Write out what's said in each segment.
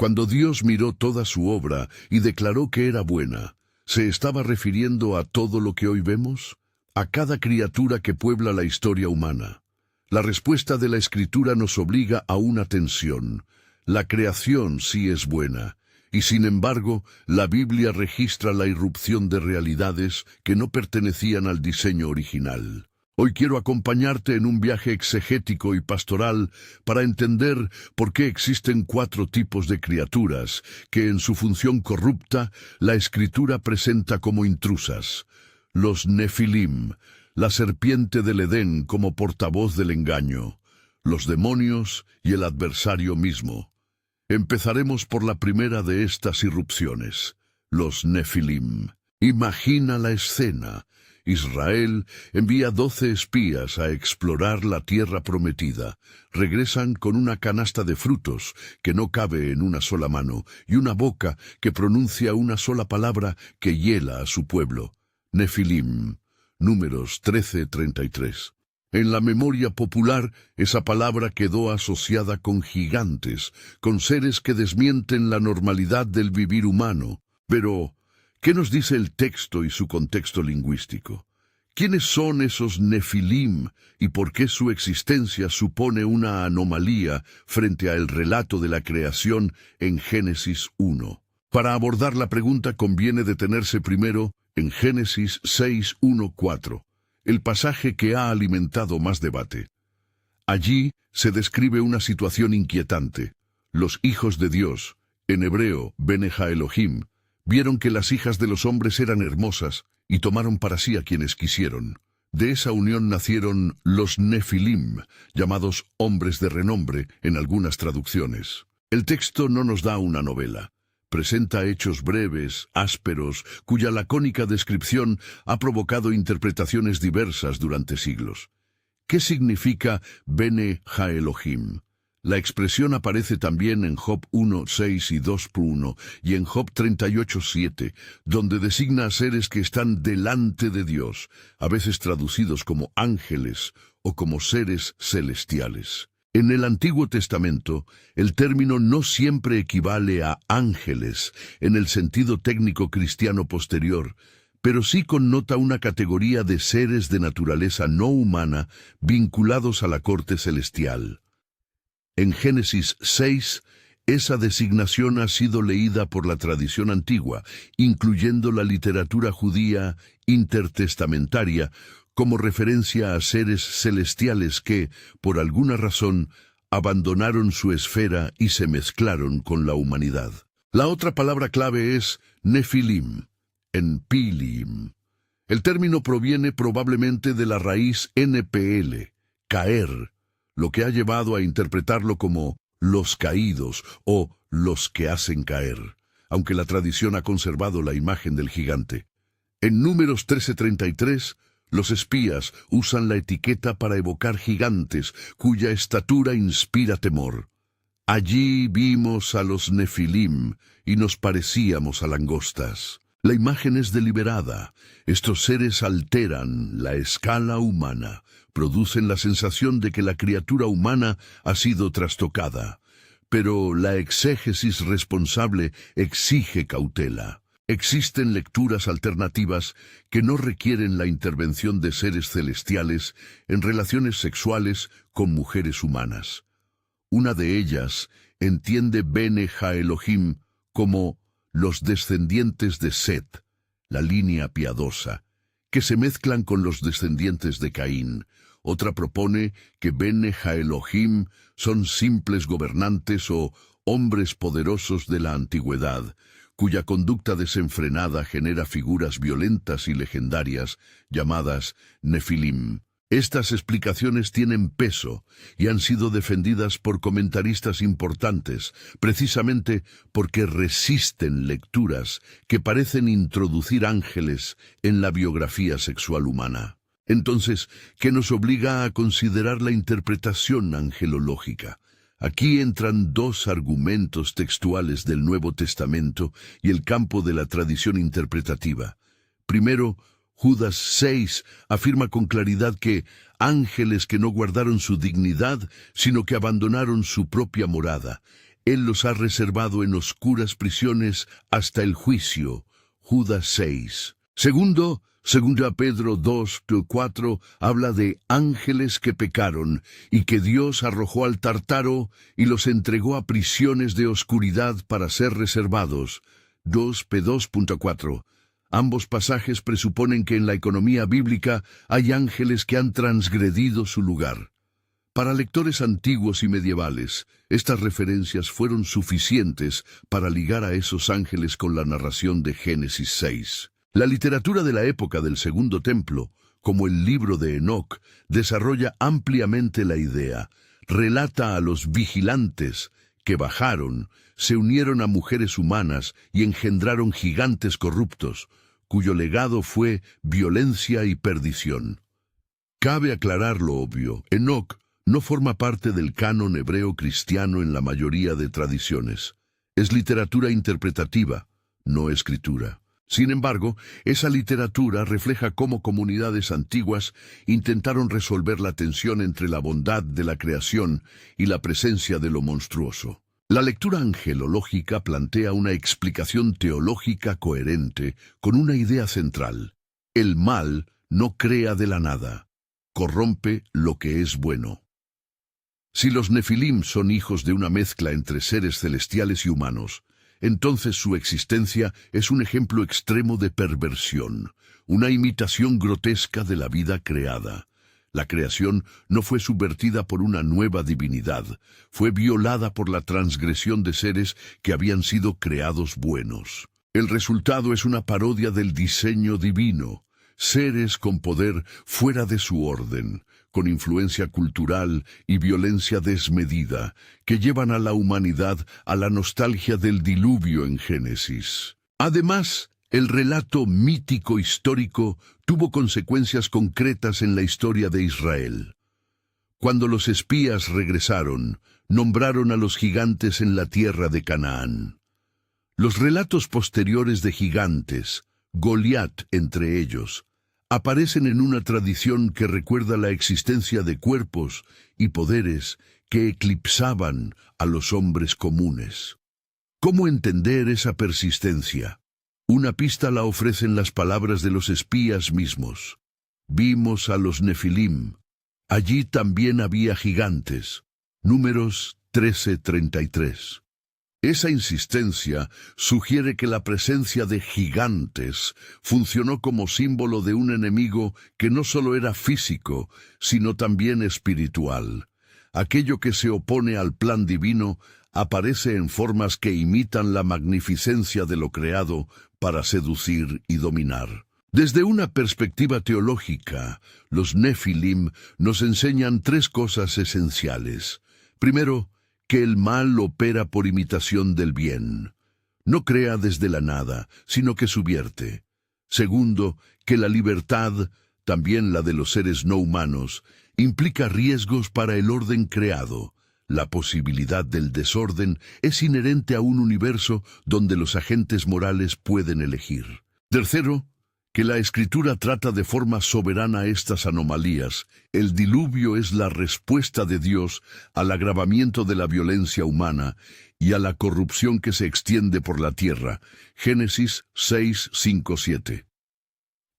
Cuando Dios miró toda su obra y declaró que era buena, ¿se estaba refiriendo a todo lo que hoy vemos? ¿A cada criatura que puebla la historia humana? La respuesta de la Escritura nos obliga a una tensión. La creación sí es buena, y sin embargo, la Biblia registra la irrupción de realidades que no pertenecían al diseño original. Hoy quiero acompañarte en un viaje exegético y pastoral para entender por qué existen 4 tipos de criaturas que en su función corrupta la Escritura presenta como intrusas. Los Nefilim, la serpiente del Edén como portavoz del engaño, los demonios y el adversario mismo. Empezaremos por la primera de estas irrupciones, los Nefilim. Imagina la escena. Israel envía 12 espías a explorar la tierra prometida. Regresan con una canasta de frutos que no cabe en una sola mano y una boca que pronuncia una sola palabra que hiela a su pueblo. Nefilim, Números 13:33. En la memoria popular, esa palabra quedó asociada con gigantes, con seres que desmienten la normalidad del vivir humano. Pero, ¿qué nos dice el texto y su contexto lingüístico? ¿Quiénes son esos Nefilim y por qué su existencia supone una anomalía frente al relato de la creación en Génesis 1? Para abordar la pregunta conviene detenerse primero en Génesis 6:1-4, el pasaje que ha alimentado más debate. Allí se describe una situación inquietante. Los hijos de Dios, en hebreo Bene Ha-Elohim, vieron que las hijas de los hombres eran hermosas y tomaron para sí a quienes quisieron. De esa unión nacieron los Nefilim, llamados hombres de renombre en algunas traducciones. El texto no nos da una novela. Presenta hechos breves, ásperos, cuya lacónica descripción ha provocado interpretaciones diversas durante siglos. ¿Qué significa Bene Ha-Elohim? La expresión aparece también en Job 1:6 y 2:1 y en Job 38:7, donde designa a seres que están delante de Dios, a veces traducidos como ángeles o como seres celestiales. En el Antiguo Testamento, el término no siempre equivale a ángeles en el sentido técnico cristiano posterior, pero sí connota una categoría de seres de naturaleza no humana vinculados a la corte celestial. En Génesis 6, esa designación ha sido leída por la tradición antigua, incluyendo la literatura judía intertestamentaria, como referencia a seres celestiales que, por alguna razón, abandonaron su esfera y se mezclaron con la humanidad. La otra palabra clave es Nefilim, en Pilim. El término proviene probablemente de la raíz NPL, caer, lo que ha llevado a interpretarlo como los caídos o los que hacen caer, aunque la tradición ha conservado la imagen del gigante. En Números 13:33, los espías usan la etiqueta para evocar gigantes cuya estatura inspira temor. Allí vimos a los Nefilim y nos parecíamos a langostas. La imagen es deliberada. Estos seres alteran la escala humana, producen la sensación de que la criatura humana ha sido trastocada. Pero la exégesis responsable exige cautela. Existen lecturas alternativas que no requieren la intervención de seres celestiales en relaciones sexuales con mujeres humanas. Una de ellas entiende Bene Ha-Elohim como los descendientes de Set, la línea piadosa, que se mezclan con los descendientes de Caín. Otra propone que Bene Ha-Elohim son simples gobernantes o hombres poderosos de la antigüedad, cuya conducta desenfrenada genera figuras violentas y legendarias llamadas Nefilim. Estas explicaciones tienen peso y han sido defendidas por comentaristas importantes, precisamente porque resisten lecturas que parecen introducir ángeles en la biografía sexual humana. Entonces, ¿qué nos obliga a considerar la interpretación angelológica? Aquí entran 2 argumentos textuales del Nuevo Testamento y el campo de la tradición interpretativa. Primero, Judas 6 afirma con claridad que ángeles que no guardaron su dignidad, sino que abandonaron su propia morada. Él los ha reservado en oscuras prisiones hasta el juicio. Judas 6. Segundo, 2 Pedro 2:4 habla de ángeles que pecaron y que Dios arrojó al Tártaro y los entregó a prisiones de oscuridad para ser reservados. 2P2.4. Ambos pasajes presuponen que en la economía bíblica hay ángeles que han transgredido su lugar. Para lectores antiguos y medievales, estas referencias fueron suficientes para ligar a esos ángeles con la narración de Génesis 6. La literatura de la época del Segundo Templo, como el libro de Enoc, desarrolla ampliamente la idea. Relata a los vigilantes que bajaron, se unieron a mujeres humanas y engendraron gigantes corruptos, cuyo legado fue violencia y perdición. Cabe aclarar lo obvio. Enoc no forma parte del canon hebreo cristiano en la mayoría de tradiciones. Es literatura interpretativa, no escritura. Sin embargo, esa literatura refleja cómo comunidades antiguas intentaron resolver la tensión entre la bondad de la creación y la presencia de lo monstruoso. La lectura angelológica plantea una explicación teológica coherente con una idea central. El mal no crea de la nada, corrompe lo que es bueno. Si los Nefilim son hijos de una mezcla entre seres celestiales y humanos, entonces su existencia es un ejemplo extremo de perversión, una imitación grotesca de la vida creada. La creación no fue subvertida por una nueva divinidad, fue violada por la transgresión de seres que habían sido creados buenos. El resultado es una parodia del diseño divino, seres con poder fuera de su orden, con influencia cultural y violencia desmedida, que llevan a la humanidad a la nostalgia del diluvio en Génesis. Además, el relato mítico histórico tuvo consecuencias concretas en la historia de Israel. Cuando los espías regresaron, nombraron a los gigantes en la tierra de Canaán. Los relatos posteriores de gigantes, Goliat entre ellos, aparecen en una tradición que recuerda la existencia de cuerpos y poderes que eclipsaban a los hombres comunes. ¿Cómo entender esa persistencia? Una pista la ofrecen las palabras de los espías mismos. Vimos a los Nefilim. Allí también había gigantes. Números 13:33. Esa insistencia sugiere que la presencia de gigantes funcionó como símbolo de un enemigo que no solo era físico, sino también espiritual. Aquello que se opone al plan divino aparece en formas que imitan la magnificencia de lo creado para seducir y dominar. Desde una perspectiva teológica, los Nefilim nos enseñan tres cosas esenciales. Primero, que el mal opera por imitación del bien. No crea desde la nada, sino que subvierte. Segundo, que la libertad, también la de los seres no humanos, implica riesgos para el orden creado. La posibilidad del desorden es inherente a un universo donde los agentes morales pueden elegir. Tercero, que la Escritura trata de forma soberana estas anomalías. El diluvio es la respuesta de Dios al agravamiento de la violencia humana y a la corrupción que se extiende por la tierra. Génesis 6:5-7.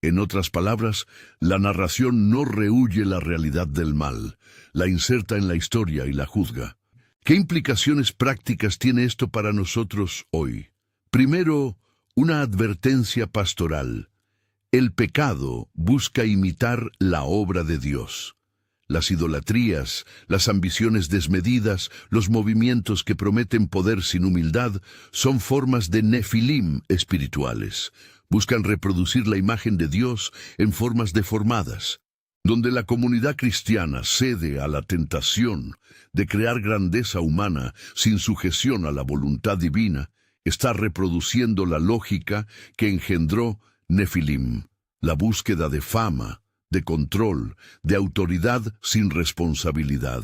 En otras palabras, la narración no rehúye la realidad del mal, la inserta en la historia y la juzga. ¿Qué implicaciones prácticas tiene esto para nosotros hoy? Primero, una advertencia pastoral. El pecado busca imitar la obra de Dios. Las idolatrías, las ambiciones desmedidas, los movimientos que prometen poder sin humildad, son formas de nefilim espirituales. Buscan reproducir la imagen de Dios en formas deformadas. Donde la comunidad cristiana cede a la tentación de crear grandeza humana sin sujeción a la voluntad divina, está reproduciendo la lógica que engendró Nefilim, la búsqueda de fama, de control, de autoridad sin responsabilidad.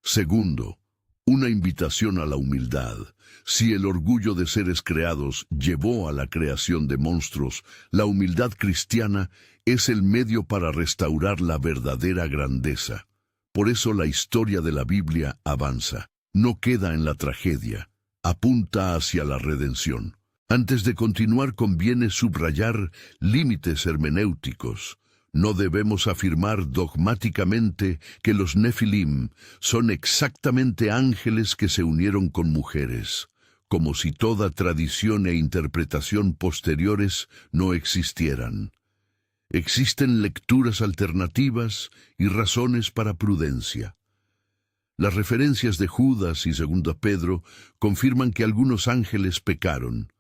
Segundo, una invitación a la humildad. Si el orgullo de seres creados llevó a la creación de monstruos, la humildad cristiana es el medio para restaurar la verdadera grandeza. Por eso la historia de la Biblia avanza. No queda en la tragedia, apunta hacia la redención. Antes de continuar, conviene subrayar límites hermenéuticos. No debemos afirmar dogmáticamente que los Nefilim son exactamente ángeles que se unieron con mujeres, como si toda tradición e interpretación posteriores no existieran. Existen lecturas alternativas y razones para prudencia. Las referencias de Judas y 2 Pedro confirman que algunos ángeles pecaron.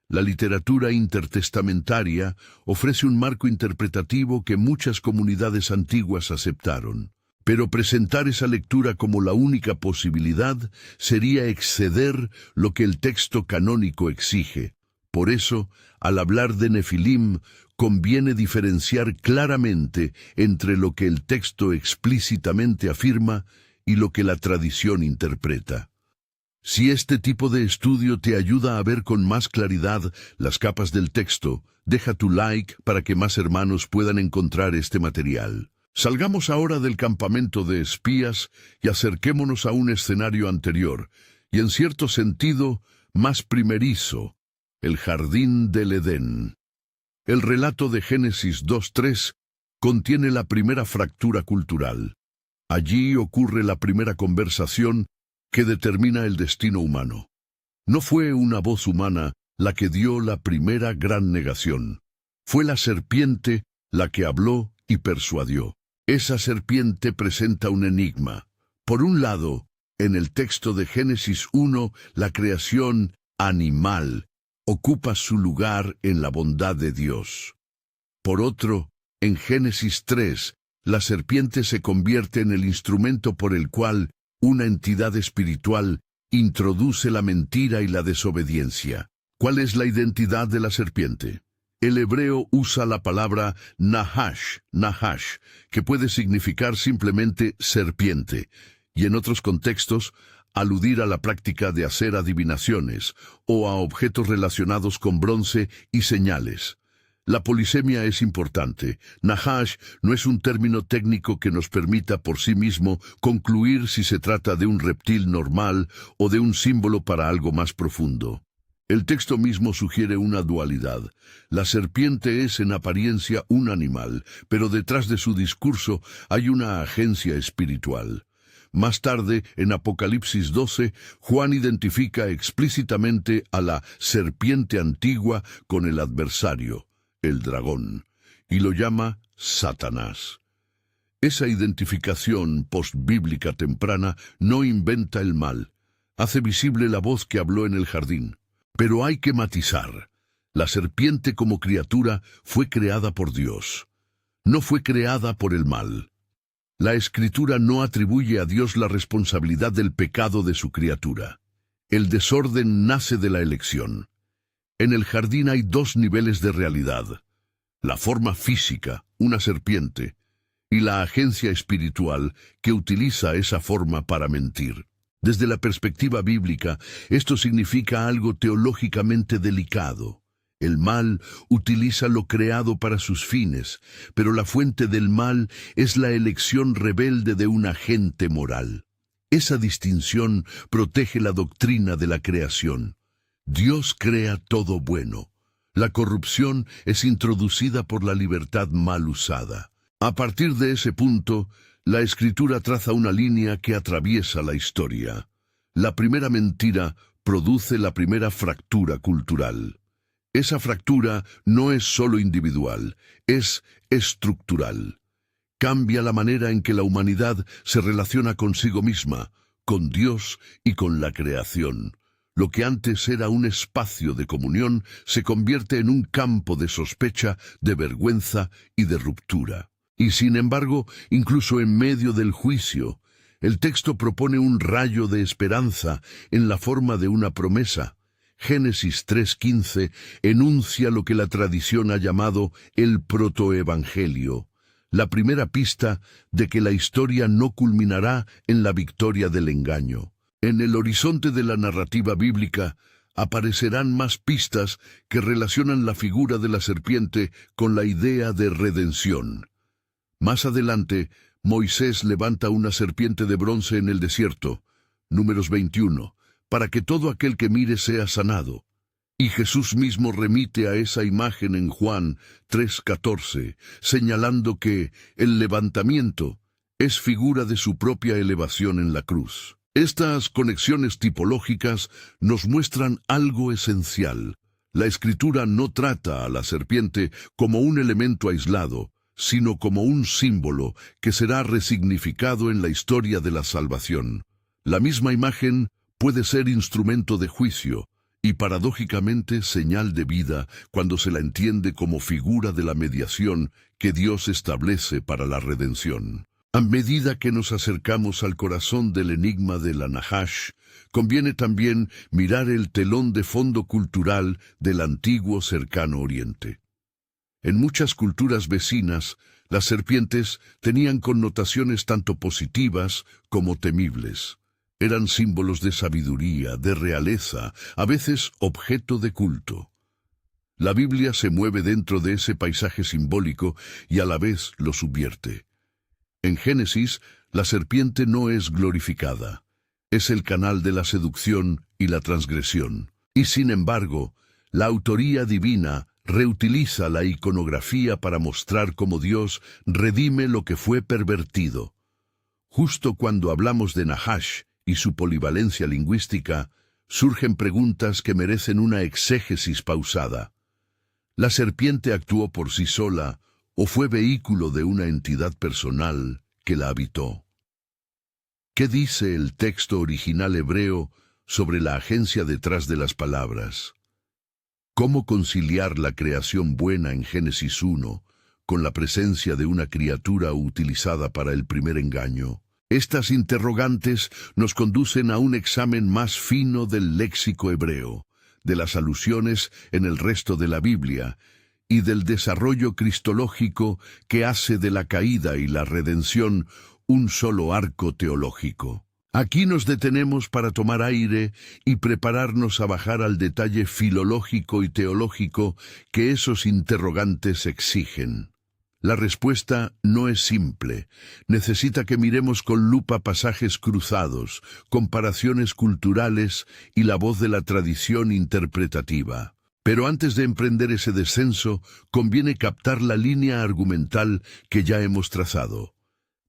La literatura intertestamentaria ofrece un marco interpretativo que muchas comunidades antiguas aceptaron. Pero presentar esa lectura como la única posibilidad sería exceder lo que el texto canónico exige. Por eso, al hablar de Nefilim, conviene diferenciar claramente entre lo que el texto explícitamente afirma y lo que la tradición interpreta. Si este tipo de estudio te ayuda a ver con más claridad las capas del texto, deja tu like para que más hermanos puedan encontrar este material. Salgamos ahora del campamento de espías y acerquémonos a un escenario anterior, y en cierto sentido, más primerizo, el jardín del Edén. El relato de Génesis 2:3 contiene la primera fractura cultural. Allí ocurre la primera conversación que determina el destino humano. No fue una voz humana la que dio la primera gran negación. Fue la serpiente la que habló y persuadió. Esa serpiente presenta un enigma. Por un lado, en el texto de Génesis 1, la creación animal ocupa su lugar en la bondad de Dios. Por otro, en Génesis 3, la serpiente se convierte en el instrumento por el cual una entidad espiritual introduce la mentira y la desobediencia. ¿Cuál es la identidad de la serpiente? El hebreo usa la palabra nahash, que puede significar simplemente serpiente, y en otros contextos, aludir a la práctica de hacer adivinaciones o a objetos relacionados con bronce y señales. La polisemia es importante. Nahash no es un término técnico que nos permita por sí mismo concluir si se trata de un reptil normal o de un símbolo para algo más profundo. El texto mismo sugiere una dualidad. La serpiente es en apariencia un animal, pero detrás de su discurso hay una agencia espiritual. Más tarde, en Apocalipsis 12, Juan identifica explícitamente a la serpiente antigua con el adversario, el dragón, y lo llama Satanás. Esa identificación postbíblica temprana no inventa el mal, hace visible la voz que habló en el jardín. Pero hay que matizar. La serpiente como criatura fue creada por Dios. No fue creada por el mal. La Escritura no atribuye a Dios la responsabilidad del pecado de su criatura. El desorden nace de la elección. En el jardín hay dos niveles de realidad: la forma física, una serpiente, y la agencia espiritual que utiliza esa forma para mentir. Desde la perspectiva bíblica, esto significa algo teológicamente delicado. El mal utiliza lo creado para sus fines, pero la fuente del mal es la elección rebelde de un agente moral. Esa distinción protege la doctrina de la creación. Dios crea todo bueno. La corrupción es introducida por la libertad mal usada. A partir de ese punto, la Escritura traza una línea que atraviesa la historia. La primera mentira produce la primera fractura cultural. Esa fractura no es solo individual, es estructural. Cambia la manera en que la humanidad se relaciona consigo misma, con Dios y con la creación. Lo que antes era un espacio de comunión se convierte en un campo de sospecha, de vergüenza y de ruptura. Y sin embargo, incluso en medio del juicio, el texto propone un rayo de esperanza en la forma de una promesa. Génesis 3:15 enuncia lo que la tradición ha llamado el protoevangelio, la primera pista de que la historia no culminará en la victoria del engaño. En el horizonte de la narrativa bíblica aparecerán más pistas que relacionan la figura de la serpiente con la idea de redención. Más adelante, Moisés levanta una serpiente de bronce en el desierto, Números 21, para que todo aquel que mire sea sanado. Y Jesús mismo remite a esa imagen en Juan 3:14, señalando que el levantamiento es figura de su propia elevación en la cruz. Estas conexiones tipológicas nos muestran algo esencial. La Escritura no trata a la serpiente como un elemento aislado, sino como un símbolo que será resignificado en la historia de la salvación. La misma imagen puede ser instrumento de juicio y paradójicamente señal de vida cuando se la entiende como figura de la mediación que Dios establece para la redención. A medida que nos acercamos al corazón del enigma de la Nahash, conviene también mirar el telón de fondo cultural del antiguo cercano Oriente. En muchas culturas vecinas, las serpientes tenían connotaciones tanto positivas como temibles. Eran símbolos de sabiduría, de realeza, a veces objeto de culto. La Biblia se mueve dentro de ese paisaje simbólico y a la vez lo subvierte. En Génesis, la serpiente no es glorificada. Es el canal de la seducción y la transgresión. Y sin embargo, la autoría divina reutiliza la iconografía para mostrar cómo Dios redime lo que fue pervertido. Justo cuando hablamos de Nahash y su polivalencia lingüística, surgen preguntas que merecen una exégesis pausada. ¿La serpiente actuó por sí sola o fue vehículo de una entidad personal que la habitó? ¿Qué dice el texto original hebreo sobre la agencia detrás de las palabras? ¿Cómo conciliar la creación buena en Génesis 1 con la presencia de una criatura utilizada para el primer engaño? Estas interrogantes nos conducen a un examen más fino del léxico hebreo, de las alusiones en el resto de la Biblia y del desarrollo cristológico que hace de la caída y la redención un solo arco teológico. Aquí nos detenemos para tomar aire y prepararnos a bajar al detalle filológico y teológico que esos interrogantes exigen. La respuesta no es simple. Necesita que miremos con lupa pasajes cruzados, comparaciones culturales y la voz de la tradición interpretativa. Pero antes de emprender ese descenso, conviene captar la línea argumental que ya hemos trazado.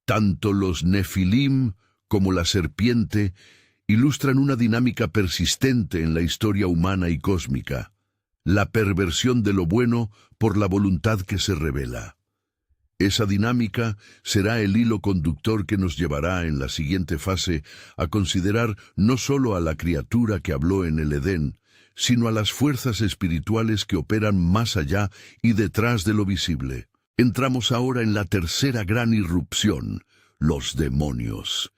Tanto los Nefilim como la serpiente ilustran una dinámica persistente en la historia humana y cósmica, la perversión de lo bueno por la voluntad que se revela. Esa dinámica será el hilo conductor que nos llevará en la siguiente fase a considerar no solo a la criatura que habló en el Edén, sino a las fuerzas espirituales que operan más allá y detrás de lo visible. Entramos ahora en la tercera gran irrupción, los demonios.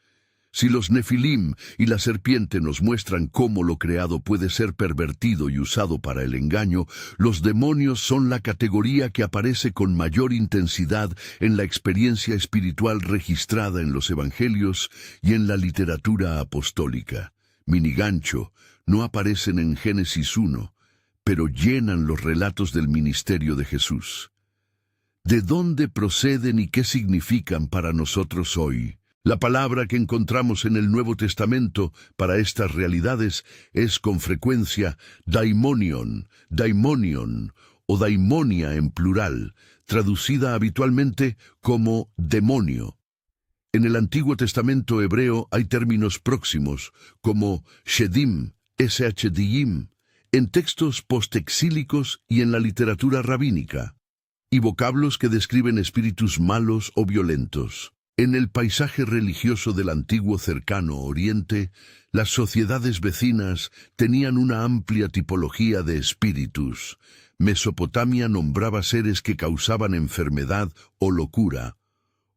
Si los Nefilim y la serpiente nos muestran cómo lo creado puede ser pervertido y usado para el engaño, los demonios son la categoría que aparece con mayor intensidad en la experiencia espiritual registrada en los evangelios y en la literatura apostólica. Minigancho, no aparecen en Génesis 1, pero llenan los relatos del ministerio de Jesús. ¿De dónde proceden y qué significan para nosotros hoy? La palabra que encontramos en el Nuevo Testamento para estas realidades es con frecuencia daimonion, daimonion o daimonia en plural, traducida habitualmente como demonio. En el Antiguo Testamento hebreo hay términos próximos como shedim, shdim, en textos postexílicos y en la literatura rabínica, y vocablos que describen espíritus malos o violentos. En el paisaje religioso del antiguo cercano Oriente, las sociedades vecinas tenían una amplia tipología de espíritus. Mesopotamia nombraba seres que causaban enfermedad o locura.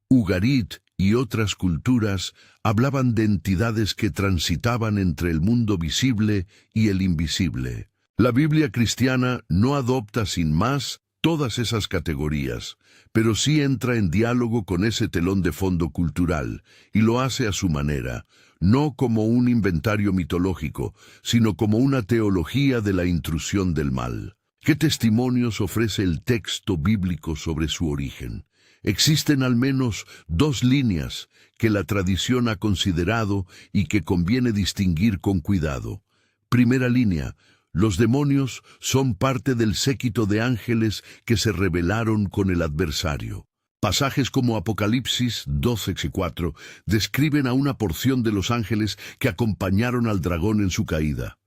Ugarit y otras culturas hablaban de entidades que transitaban entre el mundo visible y el invisible. La Biblia cristiana no adopta sin más todas esas categorías, pero sí entra en diálogo con ese telón de fondo cultural, y lo hace a su manera, no como un inventario mitológico, sino como una teología de la intrusión del mal. ¿Qué testimonios ofrece el texto bíblico sobre su origen? Existen al menos dos líneas que la tradición ha considerado y que conviene distinguir con cuidado. Primera línea: los demonios son parte del séquito de ángeles que se rebelaron con el adversario. Pasajes como Apocalipsis 12:4 describen a una porción de los ángeles que acompañaron al dragón en su caída.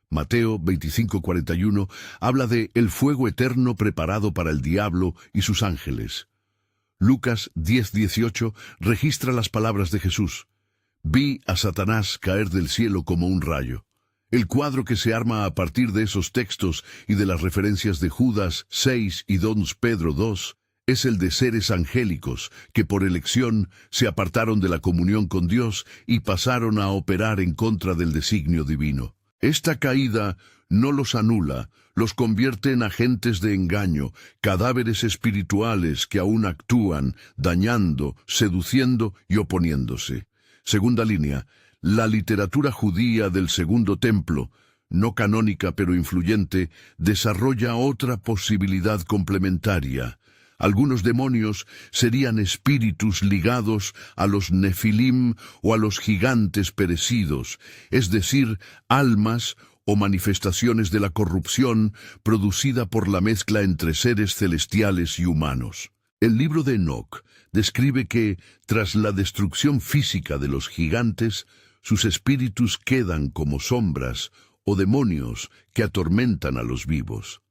Mateo 25:41 habla de el fuego eterno preparado para el diablo y sus ángeles. Lucas 10:18 registra las palabras de Jesús: «Vi a Satanás caer del cielo como un rayo». El cuadro que se arma a partir de esos textos y de las referencias de Judas 6 y 2 Pedro 2 es el de seres angélicos que por elección se apartaron de la comunión con Dios y pasaron a operar en contra del designio divino. Esta caída no los anula, los convierte en agentes de engaño, cadáveres espirituales que aún actúan, dañando, seduciendo y oponiéndose. Segunda línea: la literatura judía del Segundo Templo, no canónica pero influyente, desarrolla otra posibilidad complementaria. Algunos demonios serían espíritus ligados a los nefilim o a los gigantes perecidos, es decir, almas o manifestaciones de la corrupción producida por la mezcla entre seres celestiales y humanos. El libro de Enoc describe que, tras la destrucción física de los gigantes, sus espíritus quedan como sombras o demonios que atormentan a los vivos.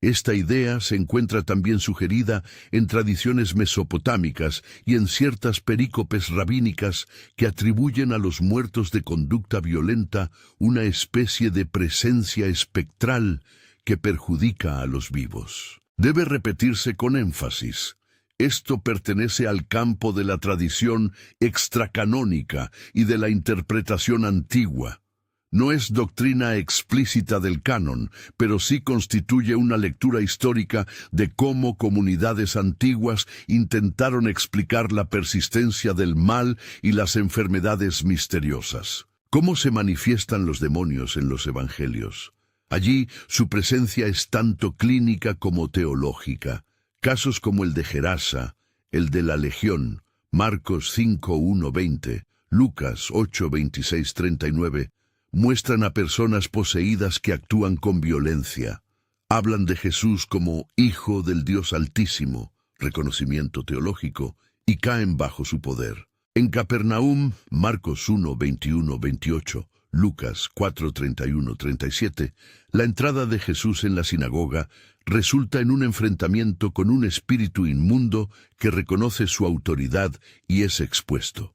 Esta idea se encuentra también sugerida en tradiciones mesopotámicas y en ciertas perícopes rabínicas que atribuyen a los muertos de conducta violenta una especie de presencia espectral que perjudica a los vivos. Debe repetirse con énfasis: esto pertenece al campo de la tradición extracanónica y de la interpretación antigua. No es doctrina explícita del canon, pero sí constituye una lectura histórica de cómo comunidades antiguas intentaron explicar la persistencia del mal y las enfermedades misteriosas. ¿Cómo se manifiestan los demonios en los evangelios? Allí su presencia es tanto clínica como teológica. Casos como el de Gerasa, el de la Legión, Marcos 5:1-20, Lucas 8:26-39, muestran a personas poseídas que actúan con violencia. Hablan de Jesús como Hijo del Dios Altísimo, reconocimiento teológico, y caen bajo su poder. En Capernaum, Marcos 1:21-28, Lucas 4:31-37, la entrada de Jesús en la sinagoga resulta en un enfrentamiento con un espíritu inmundo que reconoce su autoridad y es expuesto.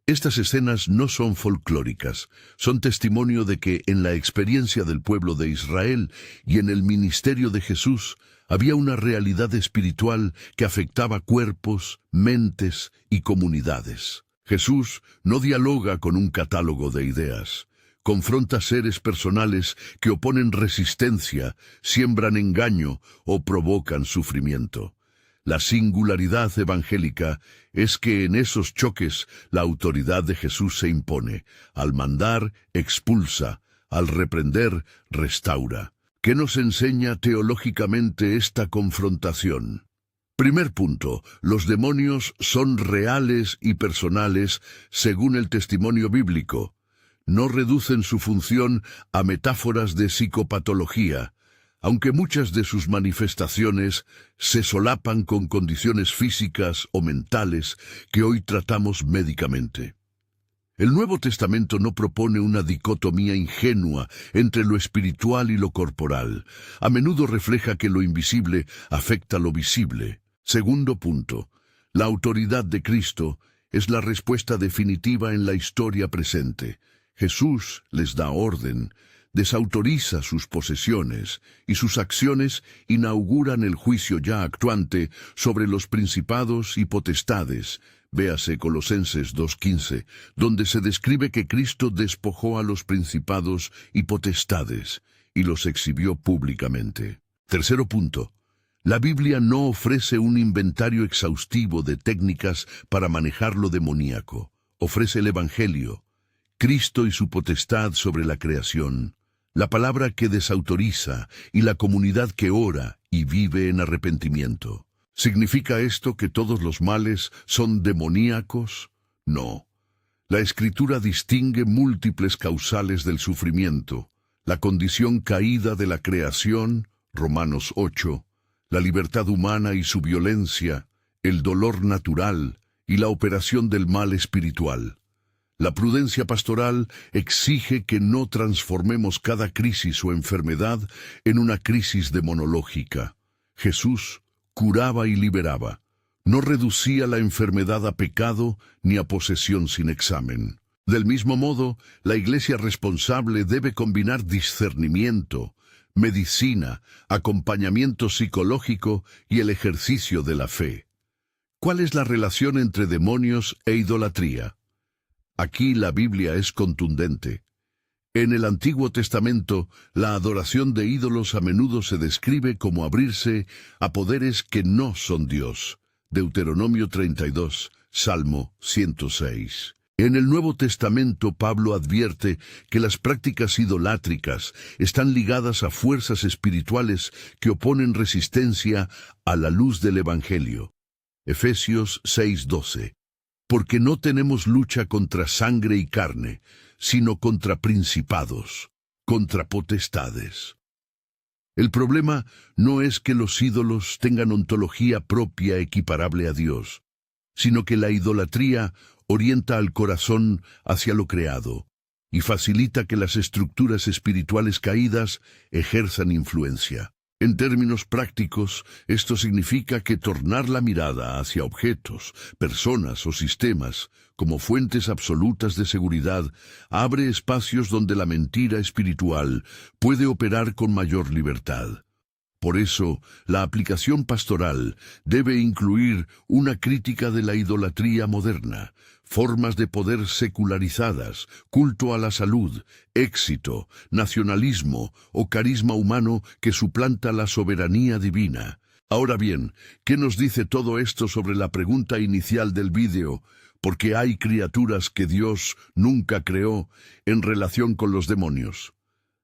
Estas escenas no son folclóricas, son testimonio de que en la experiencia del pueblo de Israel y en el ministerio de Jesús había una realidad espiritual que afectaba cuerpos, mentes y comunidades. Jesús no dialoga con un catálogo de ideas. Confronta seres personales que oponen resistencia, siembran engaño o provocan sufrimiento. La singularidad evangélica es que en esos choques la autoridad de Jesús se impone. Al mandar, expulsa; al reprender, restaura. ¿Qué nos enseña teológicamente esta confrontación? Primer punto: los demonios son reales y personales según el testimonio bíblico. No reducen su función a metáforas de psicopatología, aunque muchas de sus manifestaciones se solapan con condiciones físicas o mentales que hoy tratamos médicamente. El Nuevo Testamento no propone una dicotomía ingenua entre lo espiritual y lo corporal. A menudo refleja que lo invisible afecta lo visible. Segundo punto: la autoridad de Cristo es la respuesta definitiva en la historia presente. Jesús les da orden, desautoriza sus posesiones y sus acciones inauguran el juicio ya actuante sobre los principados y potestades. Véase Colosenses 2:15, donde se describe que Cristo despojó a los principados y potestades y los exhibió públicamente. Tercero punto: la Biblia no ofrece un inventario exhaustivo de técnicas para manejar lo demoníaco. Ofrece el Evangelio, Cristo y su potestad sobre la creación, la palabra que desautoriza y la comunidad que ora y vive en arrepentimiento. ¿Significa esto que todos los males son demoníacos? No. La Escritura distingue múltiples causales del sufrimiento: la condición caída de la creación, Romanos 8, la libertad humana y su violencia, el dolor natural y la operación del mal espiritual. La prudencia pastoral exige que no transformemos cada crisis o enfermedad en una crisis demonológica. Jesús curaba y liberaba. No reducía la enfermedad a pecado ni a posesión sin examen. Del mismo modo, la Iglesia responsable debe combinar discernimiento, medicina, acompañamiento psicológico y el ejercicio de la fe. ¿Cuál es la relación entre demonios e idolatría? Aquí la Biblia es contundente. En el Antiguo Testamento, la adoración de ídolos a menudo se describe como abrirse a poderes que no son Dios. Deuteronomio 32, Salmo 106. En el Nuevo Testamento, Pablo advierte que las prácticas idolátricas están ligadas a fuerzas espirituales que oponen resistencia a la luz del Evangelio. Efesios 6:12. Porque no tenemos lucha contra sangre y carne, sino contra principados, contra potestades. El problema no es que los ídolos tengan ontología propia equiparable a Dios, sino que la idolatría orienta al corazón hacia lo creado y facilita que las estructuras espirituales caídas ejerzan influencia. En términos prácticos, esto significa que tornar la mirada hacia objetos, personas o sistemas como fuentes absolutas de seguridad abre espacios donde la mentira espiritual puede operar con mayor libertad. Por eso, la aplicación pastoral debe incluir una crítica de la idolatría moderna, formas de poder secularizadas, culto a la salud, éxito, nacionalismo o carisma humano que suplanta la soberanía divina. Ahora bien, ¿qué nos dice todo esto sobre la pregunta inicial del vídeo? ¿Por qué hay criaturas que Dios nunca creó en relación con los demonios?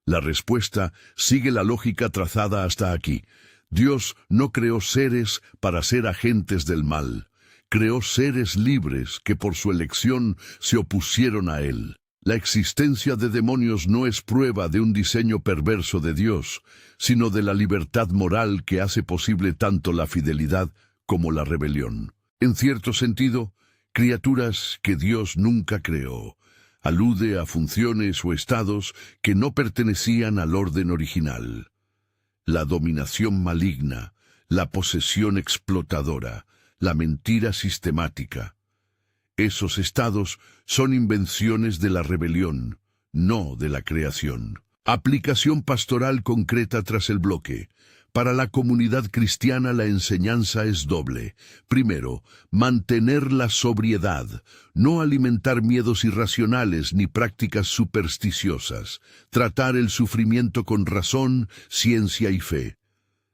La respuesta sigue la lógica trazada hasta aquí. Dios no creó seres para ser agentes del mal. Creó seres libres que por su elección se opusieron a Él. La existencia de demonios no es prueba de un diseño perverso de Dios, sino de la libertad moral que hace posible tanto la fidelidad como la rebelión. En cierto sentido, criaturas que Dios nunca creó alude a funciones o estados que no pertenecían al orden original. La dominación maligna, la posesión explotadora, la mentira sistemática. Esos estados son invenciones de la rebelión, no de la creación. Aplicación pastoral concreta tras el bloque. Para la comunidad cristiana la enseñanza es doble. Primero, mantener la sobriedad, no alimentar miedos irracionales ni prácticas supersticiosas. Tratar el sufrimiento con razón, ciencia y fe.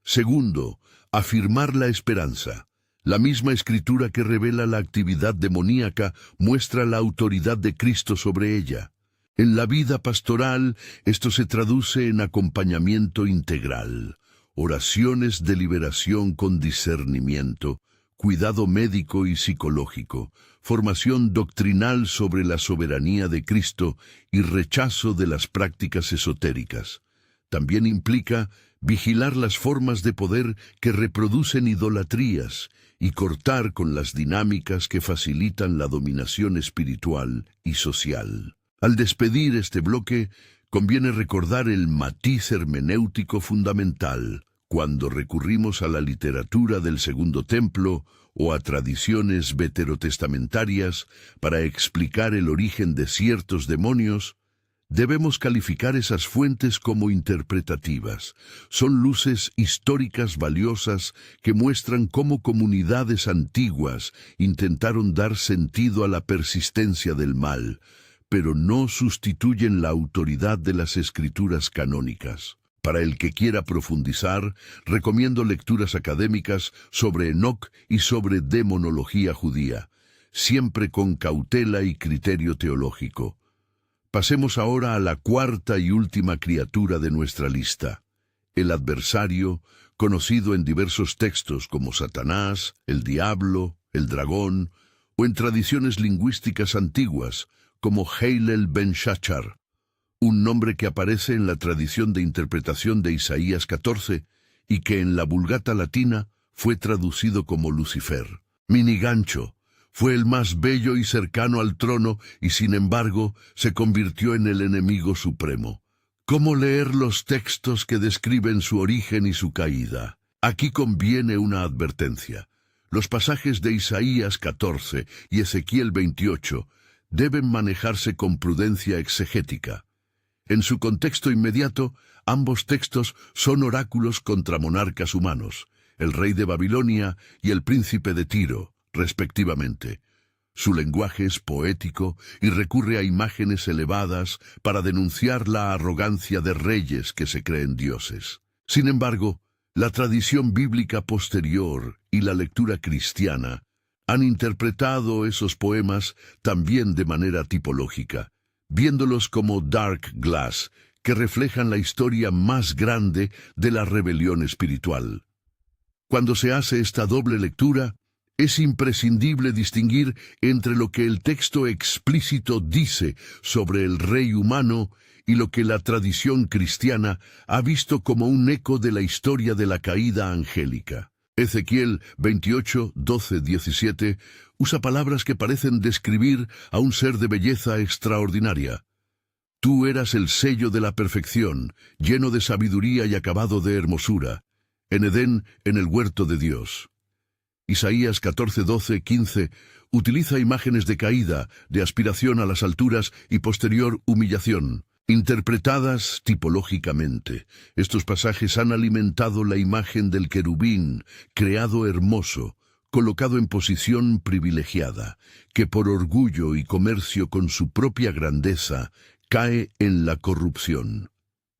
Segundo, afirmar la esperanza. La misma Escritura que revela la actividad demoníaca muestra la autoridad de Cristo sobre ella. En la vida pastoral, esto se traduce en acompañamiento integral. Oraciones de liberación con discernimiento, cuidado médico y psicológico, formación doctrinal sobre la soberanía de Cristo y rechazo de las prácticas esotéricas. También implica vigilar las formas de poder que reproducen idolatrías y cortar con las dinámicas que facilitan la dominación espiritual y social. Al despedir este bloque, conviene recordar el matiz hermenéutico fundamental cuando recurrimos a la literatura del Segundo Templo o a tradiciones veterotestamentarias para explicar el origen de ciertos demonios. Debemos calificar esas fuentes como interpretativas. Son luces históricas valiosas que muestran cómo comunidades antiguas intentaron dar sentido a la persistencia del mal, pero no sustituyen la autoridad de las escrituras canónicas. Para el que quiera profundizar, recomiendo lecturas académicas sobre Enoc y sobre demonología judía, siempre con cautela y criterio teológico. Pasemos ahora a la cuarta y última criatura de nuestra lista, el adversario, conocido en diversos textos como Satanás, el diablo, el dragón, o en tradiciones lingüísticas antiguas como Heilel ben Shachar, un nombre que aparece en la tradición de interpretación de Isaías 14 y que en la Vulgata latina fue traducido como Lucifer. Minigancho fue el más bello y cercano al trono y sin embargo se convirtió en el enemigo supremo. ¿Cómo leer los textos que describen su origen y su caída? Aquí conviene una advertencia. Los pasajes de Isaías 14 y Ezequiel 28 deben manejarse con prudencia exegética. En su contexto inmediato, ambos textos son oráculos contra monarcas humanos, el rey de Babilonia y el príncipe de Tiro, respectivamente. Su lenguaje es poético y recurre a imágenes elevadas para denunciar la arrogancia de reyes que se creen dioses. Sin embargo, la tradición bíblica posterior y la lectura cristiana han interpretado esos poemas también de manera tipológica, viéndolos como dark glass, que reflejan la historia más grande de la rebelión espiritual. Cuando se hace esta doble lectura, es imprescindible distinguir entre lo que el texto explícito dice sobre el rey humano y lo que la tradición cristiana ha visto como un eco de la historia de la caída angélica. Ezequiel 28, 12, 17 usa palabras que parecen describir a un ser de belleza extraordinaria. Tú eras el sello de la perfección, lleno de sabiduría y acabado de hermosura, en Edén, en el huerto de Dios. Isaías 14, 12, 15 utiliza imágenes de caída, de aspiración a las alturas y posterior humillación. Interpretadas tipológicamente, estos pasajes han alimentado la imagen del querubín, creado hermoso, colocado en posición privilegiada, que por orgullo y comercio con su propia grandeza, cae en la corrupción.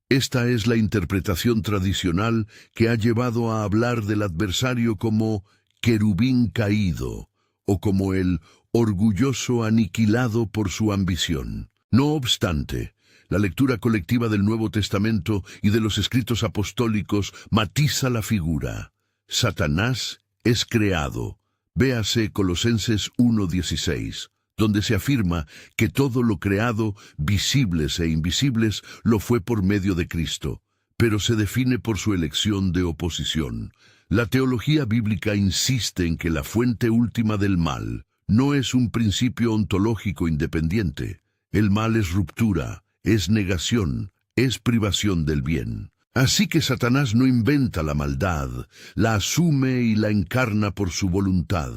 Esta es la interpretación tradicional que ha llevado a hablar del adversario como querubín caído, o como el orgulloso aniquilado por su ambición. No obstante, la lectura colectiva del Nuevo Testamento y de los escritos apostólicos matiza la figura. Satanás es creado. Véase Colosenses 1:16, donde se afirma que todo lo creado, visibles e invisibles, lo fue por medio de Cristo, pero se define por su elección de oposición. La teología bíblica insiste en que la fuente última del mal no es un principio ontológico independiente. El mal es ruptura, es negación, es privación del bien. Así que Satanás no inventa la maldad, la asume y la encarna por su voluntad.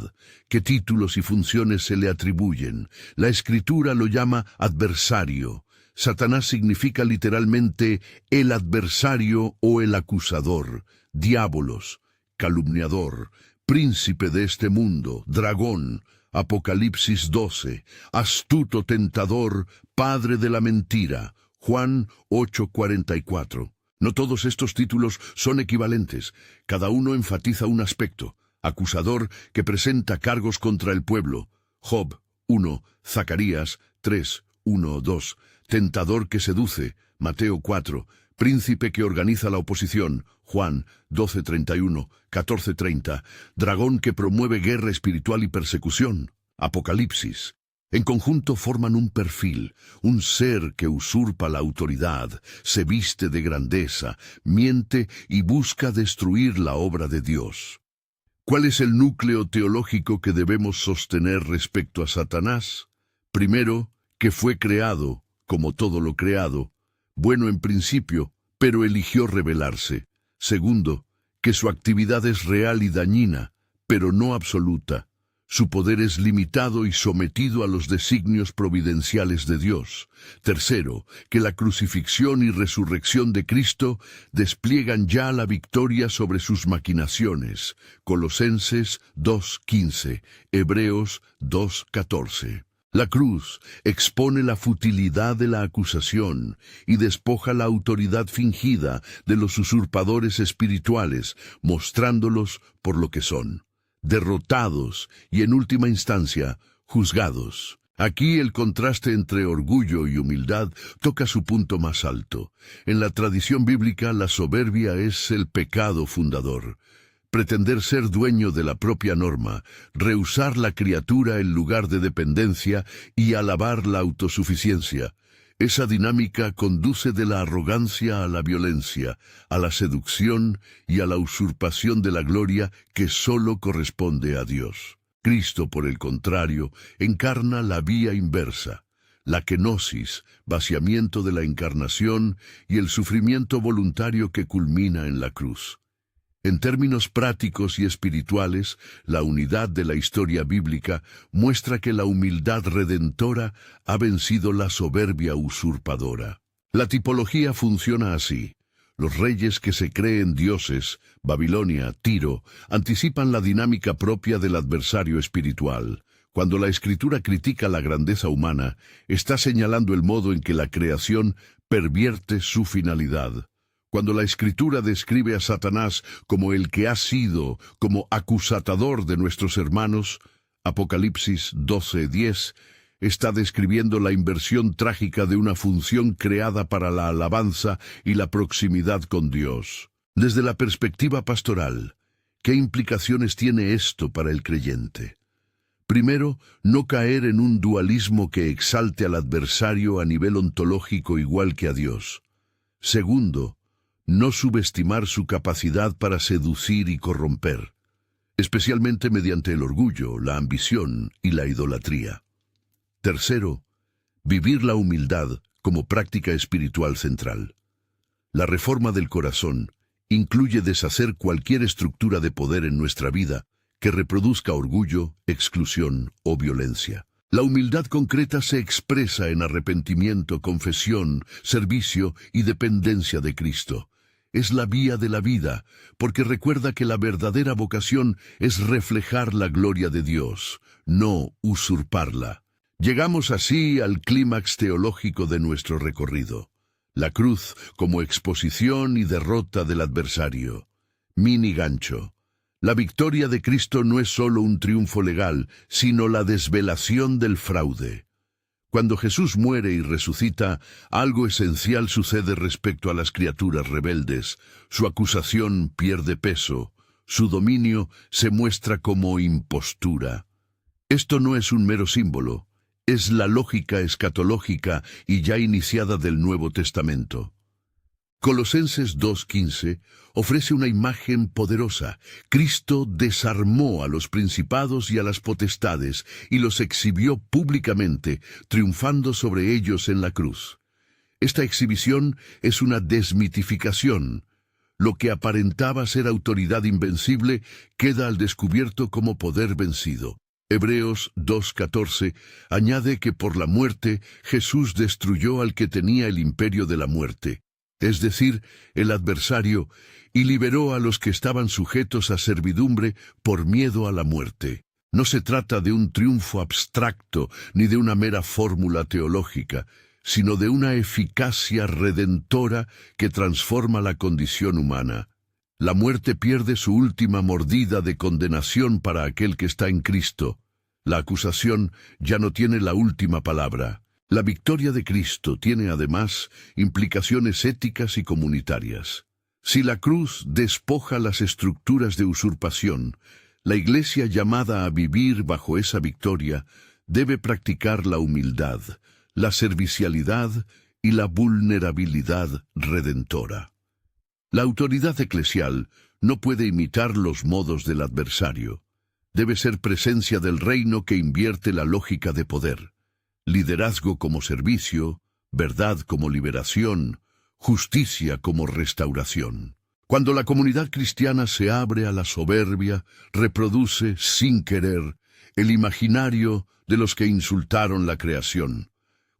¿Qué títulos y funciones se le atribuyen? La Escritura lo llama adversario. Satanás significa literalmente el adversario o el acusador, diabolos, calumniador, príncipe de este mundo, dragón, Apocalipsis 12, astuto tentador, padre de la mentira, Juan 8:44. No todos estos títulos son equivalentes, cada uno enfatiza un aspecto. Acusador que presenta cargos contra el pueblo, Job 1, Zacarías 3, 1, 2. Tentador que seduce, Mateo 4. Príncipe que organiza la oposición, Juan 12:31, 14:30. Dragón que promueve guerra espiritual y persecución, Apocalipsis. En conjunto forman un perfil, un ser que usurpa la autoridad, se viste de grandeza, miente y busca destruir la obra de Dios. ¿Cuál es el núcleo teológico que debemos sostener respecto a Satanás? Primero, que fue creado, como todo lo creado, bueno en principio, pero eligió rebelarse. Segundo, que su actividad es real y dañina, pero no absoluta. Su poder es limitado y sometido a los designios providenciales de Dios. Tercero, que la crucifixión y resurrección de Cristo despliegan ya la victoria sobre sus maquinaciones. Colosenses 2:15, Hebreos 2:14. La cruz expone la futilidad de la acusación y despoja la autoridad fingida de los usurpadores espirituales, mostrándolos por lo que son, derrotados y en última instancia, juzgados. Aquí el contraste entre orgullo y humildad toca su punto más alto. En la tradición bíblica, la soberbia es el pecado fundador. Pretender ser dueño de la propia norma, rehusar la criatura en lugar de dependencia y alabar la autosuficiencia. Esa dinámica conduce de la arrogancia a la violencia, a la seducción y a la usurpación de la gloria que sólo corresponde a Dios. Cristo, por el contrario, encarna la vía inversa, la kenosis, vaciamiento de la encarnación y el sufrimiento voluntario que culmina en la cruz. En términos prácticos y espirituales, la unidad de la historia bíblica muestra que la humildad redentora ha vencido la soberbia usurpadora. La tipología funciona así. Los reyes que se creen dioses, Babilonia, Tiro, anticipan la dinámica propia del adversario espiritual. Cuando la Escritura critica la grandeza humana, está señalando el modo en que la creación pervierte su finalidad. Cuando la Escritura describe a Satanás como el que ha sido, como acusatador de nuestros hermanos, Apocalipsis 12:10, está describiendo la inversión trágica de una función creada para la alabanza y la proximidad con Dios. Desde la perspectiva pastoral, ¿qué implicaciones tiene esto para el creyente? Primero, no caer en un dualismo que exalte al adversario a nivel ontológico igual que a Dios. Segundo, no subestimar su capacidad para seducir y corromper, especialmente mediante el orgullo, la ambición y la idolatría. Tercero, vivir la humildad como práctica espiritual central. La reforma del corazón incluye deshacer cualquier estructura de poder en nuestra vida que reproduzca orgullo, exclusión o violencia. La humildad concreta se expresa en arrepentimiento, confesión, servicio y dependencia de Cristo. Es la vía de la vida, porque recuerda que la verdadera vocación es reflejar la gloria de Dios, no usurparla. Llegamos así al clímax teológico de nuestro recorrido. La cruz como exposición y derrota del adversario. Mini gancho. La victoria de Cristo no es solo un triunfo legal, sino la desvelación del fraude. Cuando Jesús muere y resucita, algo esencial sucede respecto a las criaturas rebeldes. Su acusación pierde peso, su dominio se muestra como impostura. Esto no es un mero símbolo, es la lógica escatológica y ya iniciada del Nuevo Testamento. Colosenses 2:15 ofrece una imagen poderosa. Cristo desarmó a los principados y a las potestades y los exhibió públicamente, triunfando sobre ellos en la cruz. Esta exhibición es una desmitificación. Lo que aparentaba ser autoridad invencible queda al descubierto como poder vencido. Hebreos 2:14 añade que por la muerte Jesús destruyó al que tenía el imperio de la muerte, es decir, el adversario, y liberó a los que estaban sujetos a servidumbre por miedo a la muerte. No se trata de un triunfo abstracto ni de una mera fórmula teológica, sino de una eficacia redentora que transforma la condición humana. La muerte pierde su última mordida de condenación para aquel que está en Cristo. La acusación ya no tiene la última palabra. La victoria de Cristo tiene además implicaciones éticas y comunitarias. Si la cruz despoja las estructuras de usurpación, la Iglesia llamada a vivir bajo esa victoria debe practicar la humildad, la servicialidad y la vulnerabilidad redentora. La autoridad eclesial no puede imitar los modos del adversario. Debe ser presencia del reino que invierte la lógica de poder. Liderazgo como servicio, verdad como liberación, justicia como restauración. Cuando la comunidad cristiana se abre a la soberbia, reproduce, sin querer, el imaginario de los que insultaron la creación.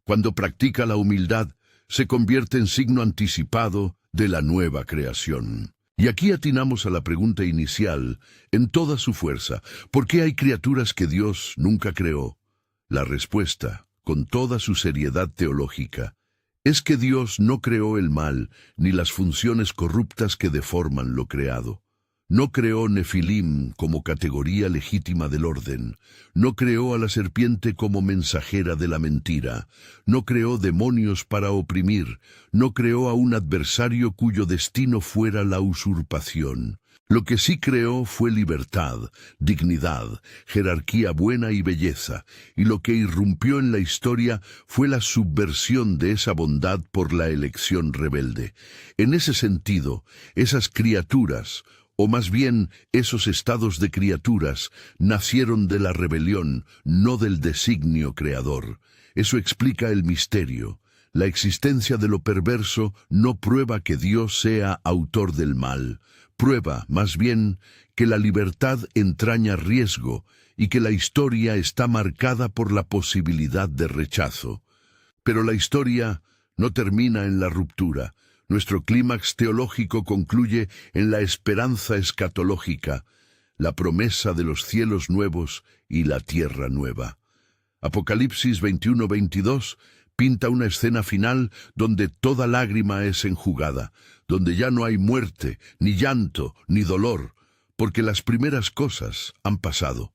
Cuando practica la humildad, se convierte en signo anticipado de la nueva creación. Y aquí atinamos a la pregunta inicial, en toda su fuerza: ¿por qué hay criaturas que Dios nunca creó? La respuesta, con toda su seriedad teológica, es que Dios no creó el mal ni las funciones corruptas que deforman lo creado. No creó Nefilim como categoría legítima del orden, no creó a la serpiente como mensajera de la mentira, no creó demonios para oprimir, no creó a un adversario cuyo destino fuera la usurpación. Lo que sí creó fue libertad, dignidad, jerarquía buena y belleza, y lo que irrumpió en la historia fue la subversión de esa bondad por la elección rebelde. En ese sentido, esas criaturas, o más bien esos estados de criaturas, nacieron de la rebelión, no del designio creador. Eso explica el misterio. La existencia de lo perverso no prueba que Dios sea autor del mal. Prueba, más bien, que la libertad entraña riesgo y que la historia está marcada por la posibilidad de rechazo. Pero la historia no termina en la ruptura. Nuestro clímax teológico concluye en la esperanza escatológica, la promesa de los cielos nuevos y la tierra nueva. Apocalipsis 21-22 pinta una escena final donde toda lágrima es enjugada, donde ya no hay muerte, ni llanto, ni dolor, porque las primeras cosas han pasado.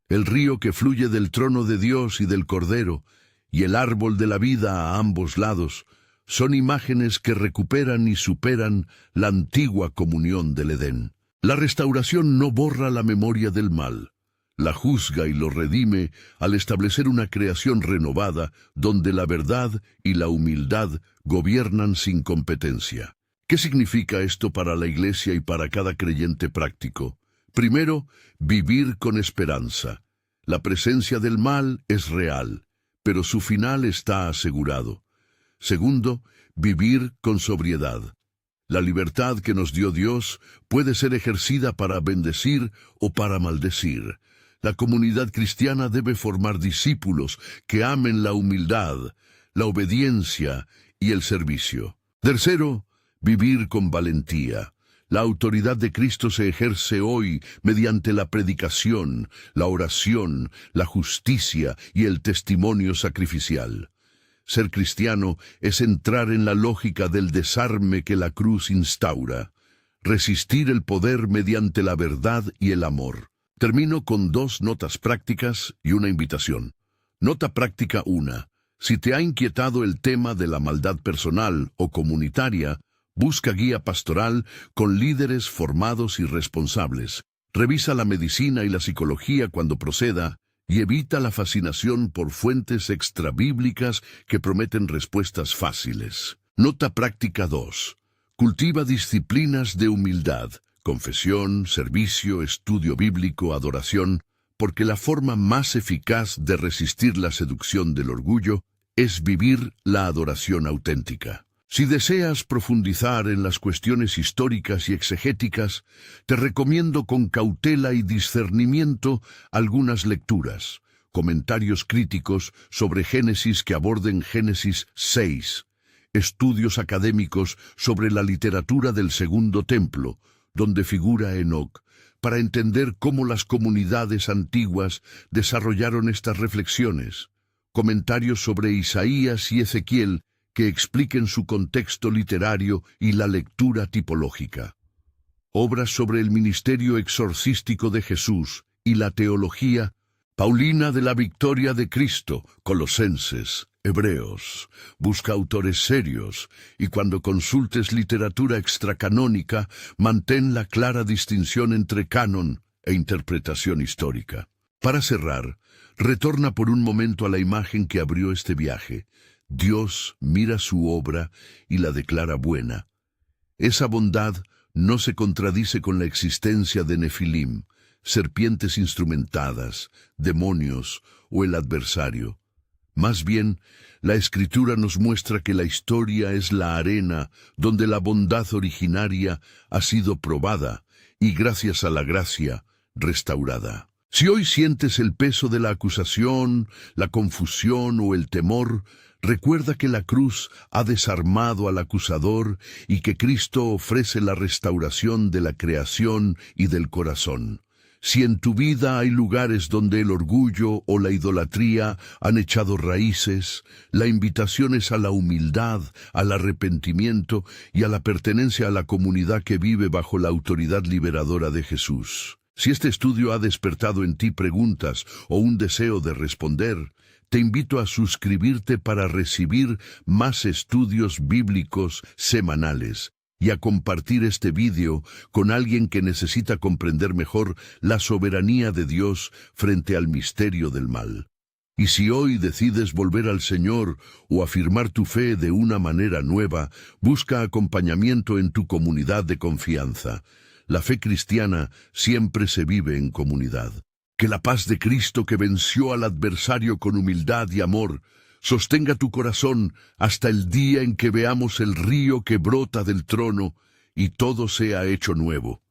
El río que fluye del trono de Dios y del Cordero, y el árbol de la vida a ambos lados, son imágenes que recuperan y superan la antigua comunión del Edén. La restauración no borra la memoria del mal, la juzga y lo redime al establecer una creación renovada donde la verdad y la humildad gobiernan sin competencia. ¿Qué significa esto para la Iglesia y para cada creyente práctico? Primero, vivir con esperanza. La presencia del mal es real, pero su final está asegurado. Segundo, vivir con sobriedad. La libertad que nos dio Dios puede ser ejercida para bendecir o para maldecir. La comunidad cristiana debe formar discípulos que amen la humildad, la obediencia y el servicio. Tercero, vivir con valentía. La autoridad de Cristo se ejerce hoy mediante la predicación, la oración, la justicia y el testimonio sacrificial. Ser cristiano es entrar en la lógica del desarme que la cruz instaura, resistir el poder mediante la verdad y el amor. Termino con 2 notas prácticas y una invitación. Nota práctica 1. Si te ha inquietado el tema de la maldad personal o comunitaria, busca guía pastoral con líderes formados y responsables. Revisa la medicina y la psicología cuando proceda y evita la fascinación por fuentes extrabíblicas que prometen respuestas fáciles. Nota práctica 2. Cultiva disciplinas de humildad, confesión, servicio, estudio bíblico, adoración, porque la forma más eficaz de resistir la seducción del orgullo es vivir la adoración auténtica. Si deseas profundizar en las cuestiones históricas y exegéticas, te recomiendo con cautela y discernimiento algunas lecturas, comentarios críticos sobre Génesis que aborden Génesis 6, estudios académicos sobre la literatura del Segundo Templo, donde figura Enoc, para entender cómo las comunidades antiguas desarrollaron estas reflexiones, comentarios sobre Isaías y Ezequiel que expliquen su contexto literario y la lectura tipológica. Obras sobre el ministerio exorcístico de Jesús y la teología, Paulina de la Victoria de Cristo, Colosenses, Hebreos. Busca autores serios y cuando consultes literatura extracanónica, mantén la clara distinción entre canon e interpretación histórica. Para cerrar, retorna por un momento a la imagen que abrió este viaje. Dios mira su obra y la declara buena. Esa bondad no se contradice con la existencia de Nefilim, serpientes instrumentadas, demonios o el adversario. Más bien, la Escritura nos muestra que la historia es la arena donde la bondad originaria ha sido probada y, gracias a la gracia, restaurada. Si hoy sientes el peso de la acusación, la confusión o el temor, recuerda que la cruz ha desarmado al acusador y que Cristo ofrece la restauración de la creación y del corazón. Si en tu vida hay lugares donde el orgullo o la idolatría han echado raíces, la invitación es a la humildad, al arrepentimiento y a la pertenencia a la comunidad que vive bajo la autoridad liberadora de Jesús. Si este estudio ha despertado en ti preguntas o un deseo de responder, te invito a suscribirte para recibir más estudios bíblicos semanales y a compartir este vídeo con alguien que necesita comprender mejor la soberanía de Dios frente al misterio del mal. Y si hoy decides volver al Señor o afirmar tu fe de una manera nueva, busca acompañamiento en tu comunidad de confianza. La fe cristiana siempre se vive en comunidad. Que la paz de Cristo, que venció al adversario con humildad y amor, sostenga tu corazón hasta el día en que veamos el río que brota del trono y todo sea hecho nuevo.